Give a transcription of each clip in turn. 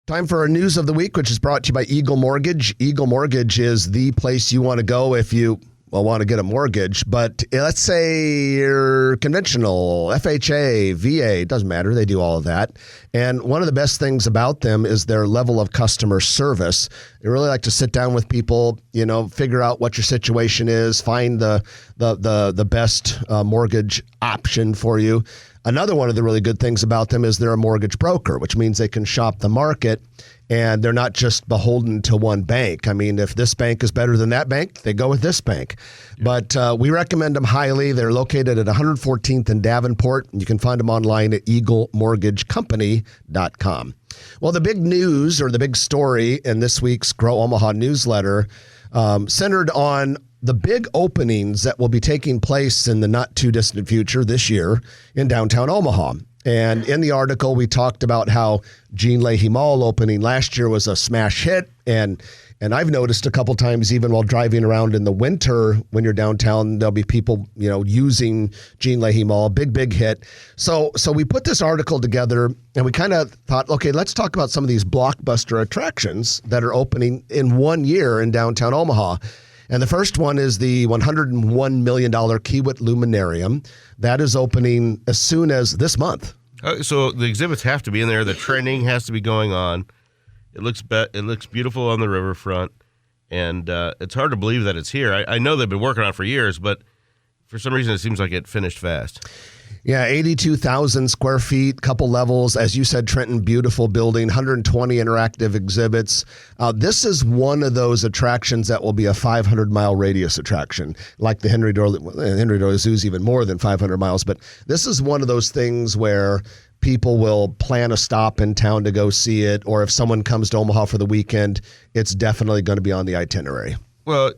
Time for our news of the week, which is brought to you by Eagle Mortgage. Eagle Mortgage is the place you want to go if you want to get a mortgage. But let's say you're conventional, FHA, VA, it doesn't matter. They do all of that. And one of the best things about them is their level of customer service. They really like to sit down with people, figure out what your situation is, find the best mortgage option for you. Another one of the really good things about them is they're a mortgage broker, which means they can shop the market and they're not just beholden to one bank. I mean, if this bank is better than that bank, they go with this bank. Yeah. But we recommend them highly. They're located at 114th and Davenport. You can find them online at eaglemortgagecompany.com. Well, the big news or the big story in this week's Grow Omaha newsletter centered on the big openings that will be taking place in the not too distant future this year in downtown Omaha. And in the article, we talked about how Jean Leahy Mall opening last year was a smash hit. And I've noticed a couple times, even while driving around in the winter, when you're downtown, there'll be people, using Jean Leahy Mall, big hit. So we put this article together and we kind of thought, okay, let's talk about some of these blockbuster attractions that are opening in 1 year in downtown Omaha. And the first one is the $101 million Kiewit Luminarium. That is opening as soon as this month. So the exhibits have to be in there. The training has to be going on. It looks beautiful on the riverfront, and it's hard to believe that it's here. I know they've been working on it for years, but for some reason it seems like it finished fast. Yeah, 82,000 square feet, couple levels. As you said, Trenton, beautiful building, 120 interactive exhibits. This is one of those attractions that will be a 500-mile radius attraction, like the Henry Doorly Zoo is even more than 500 miles. But this is one of those things where people will plan a stop in town to go see it, or if someone comes to Omaha for the weekend, it's definitely going to be on the itinerary. Well,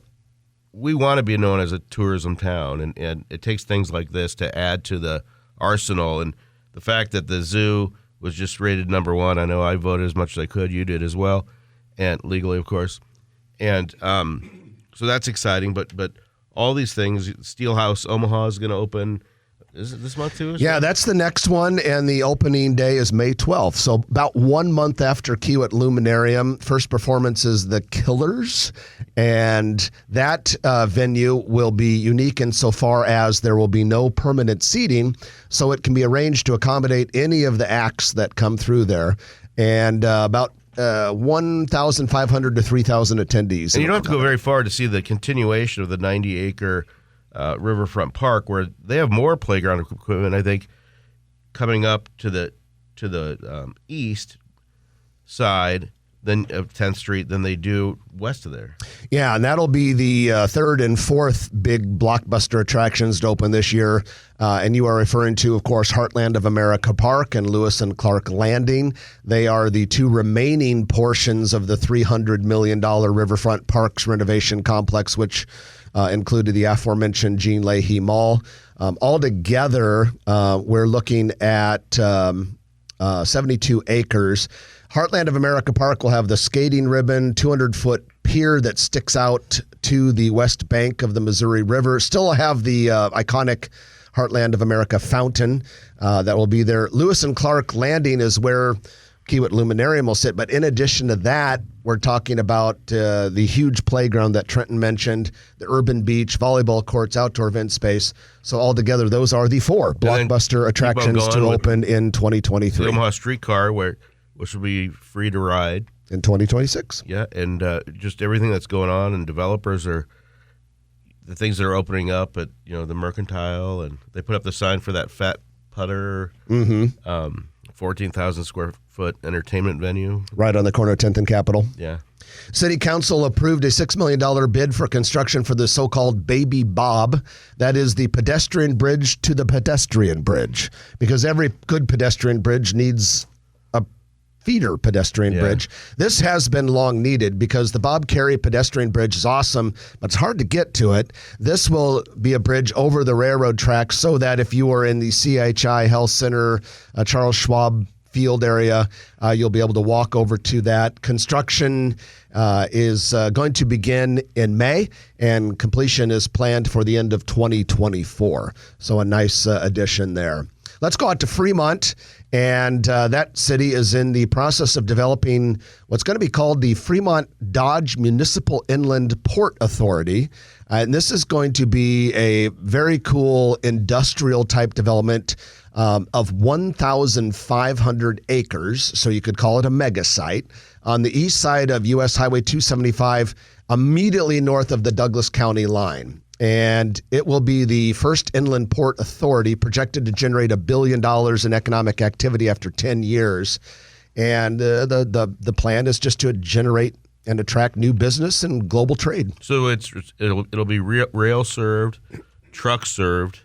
we want to be known as a tourism town, and it takes things like this to add to the arsenal. And the fact that the zoo was just rated number 1, I know I voted as much as I could. You did as well, and legally, of course. And so that's exciting. But all these things, Steelhouse Omaha is going to open. Is it this month too? Yeah, that's the next one, and the opening day is May 12th. So about 1 month after Kiewit Luminarium, first performance is The Killers, and that venue will be unique insofar as there will be no permanent seating, so it can be arranged to accommodate any of the acts that come through there, and about 1,500 to 3,000 attendees. And you don't have to go very far to see the continuation of the 90-acre Riverfront Park, where they have more playground equipment, I think, coming up to the east side of 10th Street than they do west of there. Yeah, and that'll be the third and fourth big blockbuster attractions to open this year. And you are referring to, of course, Heartland of America Park and Lewis and Clark Landing. They are the two remaining portions of the $300 million Riverfront Parks renovation complex, which included the aforementioned Jean Leahy Mall. Altogether, we're looking at 72 acres. Heartland of America Park will have the skating ribbon, 200-foot pier that sticks out to the west bank of the Missouri River. Still have the iconic Heartland of America fountain that will be there. Lewis and Clark Landing is where Kiewit Luminarium will sit. But in addition to that, we're talking about the huge playground that Trenton mentioned, the urban beach, volleyball courts, outdoor event space. So altogether, those are the 4 blockbuster attractions to open in 2023. The Omaha Streetcar, which will be free to ride. In 2026. Yeah, and just everything that's going on, and developers are, the things that are opening up at, the Mercantile, and they put up the sign for that Fat Putter, 14,000 square foot entertainment venue. Right on the corner of 10th and Capitol. Yeah. City Council approved a $6 million bid for construction for the so-called Baby Bob. That is the pedestrian bridge to the pedestrian bridge, because every good pedestrian bridge needs a feeder pedestrian bridge. This has been long needed because the Bob Carey pedestrian bridge is awesome, but it's hard to get to it. This will be a bridge over the railroad tracks so that if you are in the CHI Health Center, Charles Schwab Field area, you'll be able to walk over to that. Construction is going to begin in May, and completion is planned for the end of 2024. So a nice addition there. Let's go out to Fremont And that city is in the process of developing what's going to be called the Fremont Dodge Municipal Inland Port Authority. And this is going to be a very cool industrial type development of 1,500 acres. So you could call it a mega site on the east side of U.S. Highway 275, immediately north of the Douglas County line. And it will be the first inland port authority, projected to generate $1 billion in economic activity after 10 years. And the plan is just to generate and attract new business and global trade. So it'll be rail served, truck served,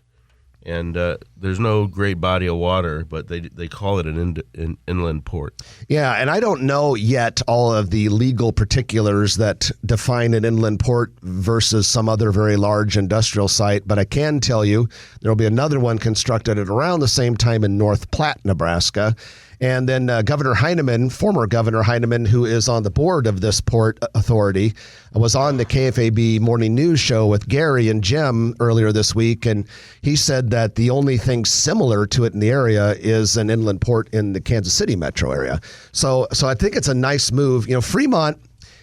and there's no great body of water, but they call it an inland port. Yeah, and I don't know yet all of the legal particulars that define an inland port versus some other very large industrial site, but I can tell you there will be another one constructed at around the same time in North Platte, Nebraska. And then Governor Heineman, former Governor Heineman, who is on the board of this port authority, was on the KFAB morning news show with Gary and Jim earlier this week. And he said that the only thing similar to it in the area is an inland port in the Kansas City metro area. So I think it's a nice move. You know, Fremont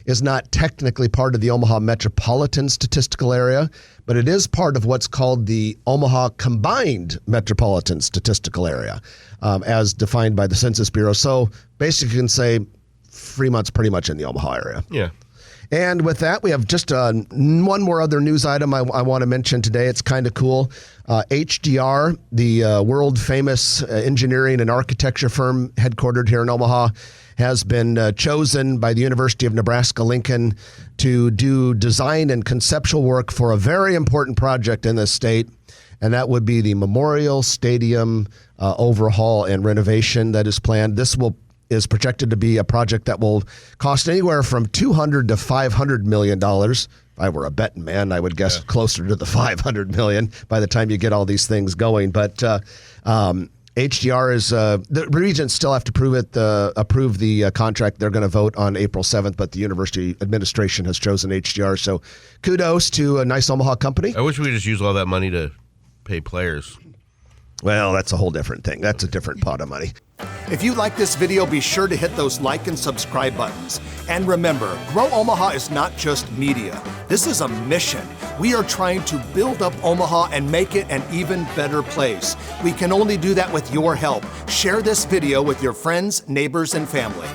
is not technically part of the Omaha Metropolitan Statistical Area, but it is part of what's called the Omaha Combined Metropolitan Statistical Area, as defined by the Census Bureau. So basically you can say Fremont's pretty much in the Omaha area. Yeah. And with that, we have just one more other news item I want to mention today. It's kind of cool. HDR, the world-famous engineering and architecture firm headquartered here in Omaha, has been chosen by the University of Nebraska-Lincoln to do design and conceptual work for a very important project in this state, and that would be the Memorial Stadium overhaul and renovation that is planned. This is projected to be a project that will cost anywhere from $200 to $500 million. If I were a betting man, I would guess closer to the $500 million by the time you get all these things going. But HDR is the regents still have to approve the contract. They're going to vote on April 7th, but the university administration has chosen HDR. So kudos to a nice Omaha company. I wish we could just use all that money to pay players. Well, that's a whole different thing. That's a different pot of money. If you like this video, be sure to hit those like and subscribe buttons. And remember, Grow Omaha is not just media. This is a mission. We are trying to build up Omaha and make it an even better place. We can only do that with your help. Share this video with your friends, neighbors, and family.